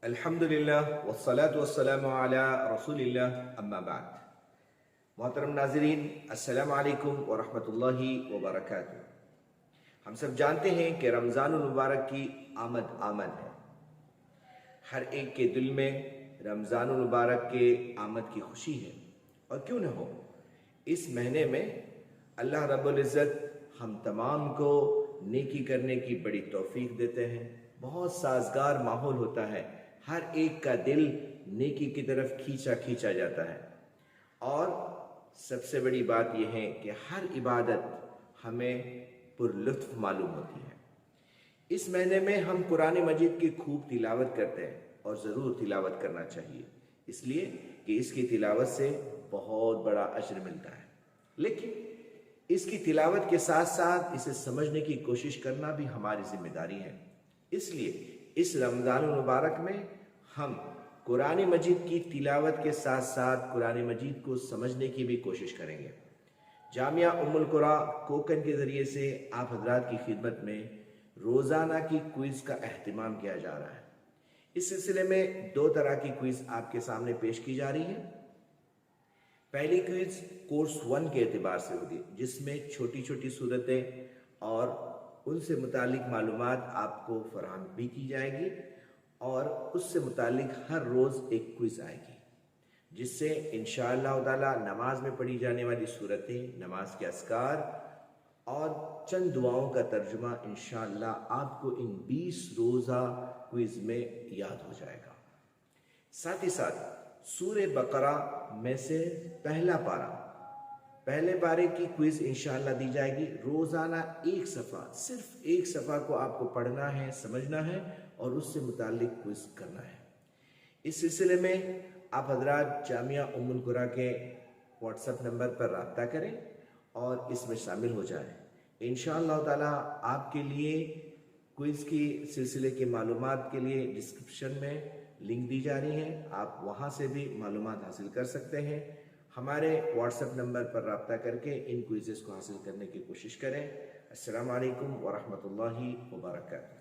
अल्हम्दुलिल्लाह वस्सलातु वस्सलामु अला रसूलिल्लाह अम्मा बाद। मोहतरम नाज़रीन, अस्सलामु अलैकुम व रहमतुल्लाहि व बरकातुहू। हम सब जानते हैं कि रमज़ानुल मुबारक की आमद है। हर एक के दिल में रमज़ानुल मुबारक के आमद की खुशी है, और क्यों न हो, इस महीने में अल्लाह रब्बुल इज़्ज़त हम तमाम को नेकी करने की बड़ी तौफीक देते हैं। बहुत साजगार माहौल होता है, हर एक का दिल नेकी की तरफ खींचा जाता है। और सबसे बड़ी बात यह है कि हर इबादत हमें पुरलुत्फ मालूम होती है। इस महीने में हम कुरान मजीद की खूब तिलावत करते हैं, और ज़रूर तिलावत करना चाहिए, इसलिए कि इसकी तिलावत से बहुत बड़ा अजर मिलता है। लेकिन इसकी तिलावत के साथ साथ इसे समझने की कोशिश करना भी हमारी जिम्मेदारी है। इसलिए इस रमज़ान मुबारक में हम कुरान मजीद की तिलावत के साथ साथ कुरान मजीद को समझने की भी कोशिश करेंगे। जामिया उम्मुल कुरा कोकन के ज़रिए से आप हजरात की खिदमत में रोज़ाना की क्विज़ का एहतमाम किया जा रहा है। इस सिलसिले में 2 तरह की क्विज़ आपके सामने पेश की जा रही है। पहली क्विज़ कोर्स 1 के एतबार से होगी, जिसमें छोटी छोटी सूरतें और उनसे मुतालिक मालूमात आपको फराहम भी की जाएगी, और उससे मुतालिक हर रोज़ एक क्विज़ आएगी, जिससे इंशाअल्लाह ताला नमाज में पढ़ी जाने वाली सूरतें, नमाज के अस्कार और चंद दुआओं का तर्जुमा इंशाअल्लाह आपको इन 20 रोज़ा क्विज़ में याद हो जाएगा। साथ ही साथ सूरे बकरा में से पहले पारे की क्विज़ इंशाअल्लाह दी जाएगी। रोज़ाना एक सफ़ा, सिर्फ एक सफ़ा को आपको पढ़ना है, समझना है और उससे मुतालिक क्विज़ करना है। इस सिलसिले में आप हजरात जामिया उम्मुल कुरा के व्हाट्सएप नंबर पर रब्ता करें और इसमें शामिल हो जाएं। इंशाअल्लाह ताला आपके लिए क्विज़ की सिलसिले की मालूमात के लिए डिस्क्रिप्शन में लिंक दी जा रही है, आप वहाँ से भी मालूमात हासिल कर सकते हैं। हमारे व्हाट्सएप नंबर पर रब्ता करके इन क्विज़ेस को हासिल करने की कोशिश करें। अस्सलामु अलैकुम व रहमतुल्लाहि व बरकातुहू।